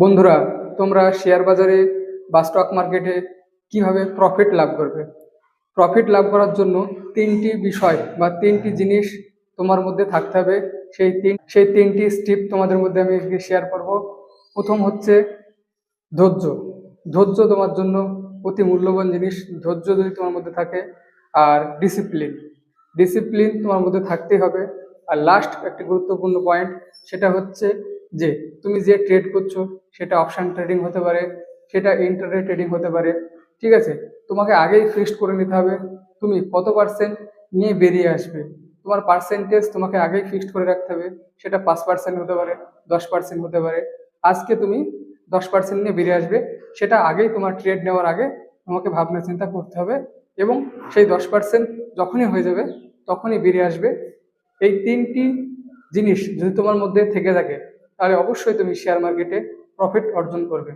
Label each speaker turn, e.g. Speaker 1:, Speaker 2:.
Speaker 1: বন্ধুরা, তোমরা শেয়ার বাজারে বা স্টক মার্কেটে কিভাবে প্রফিট লাভ করবে? প্রফিট লাভ করার জন্য তিনটি বিষয় বা তিনটি জিনিস তোমার মধ্যে থাকতে হবে। সেই তিনটি স্টেপ তোমাদের মধ্যে আমি আজকে শেয়ার করব। প্রথম হচ্ছে ধৈর্য। ধৈর্য তোমার জন্য অতি মূল্যবান জিনিস। ধৈর্য যদি তোমার মধ্যে থাকে, আর ডিসিপ্লিন। ডিসিপ্লিন তোমার মধ্যে থাকতেই হবে। আর লাস্ট একটি গুরুত্বপূর্ণ পয়েন্ট, সেটা হচ্ছে যে তুমি যে ট্রেড করছো সেটা অপশন ট্রেডিং হতে পারে, সেটা ইন্টারডে ট্রেডিং হতে পারে। ঠিক আছে, তোমাকে আগেই ফিক্সড করে নিতে হবে তুমি কত পার্সেন্ট নিয়ে বেরিয়ে আসবে। তোমার পার্সেন্টেজ তোমাকে আগেই ফিক্সড করে রাখতে হবে। সেটা 5% হতে পারে, 10% হতে পারে। আজকে তুমি 10% নিয়ে বেরিয়ে আসবে, সেটা আগেই তোমার ট্রেড নেওয়ার আগে তোমাকে ভাবনা চিন্তা করতে হবে। এবং সেই 10% যখনই হয়ে যাবে তখনই বেরিয়ে আসবে। এই তিনটি জিনিস যদি তোমার মধ্যে থেকে থাকে, তাহলে অবশ্যই তুমি শেয়ার মার্কেটে প্রফিট অর্জন করবে।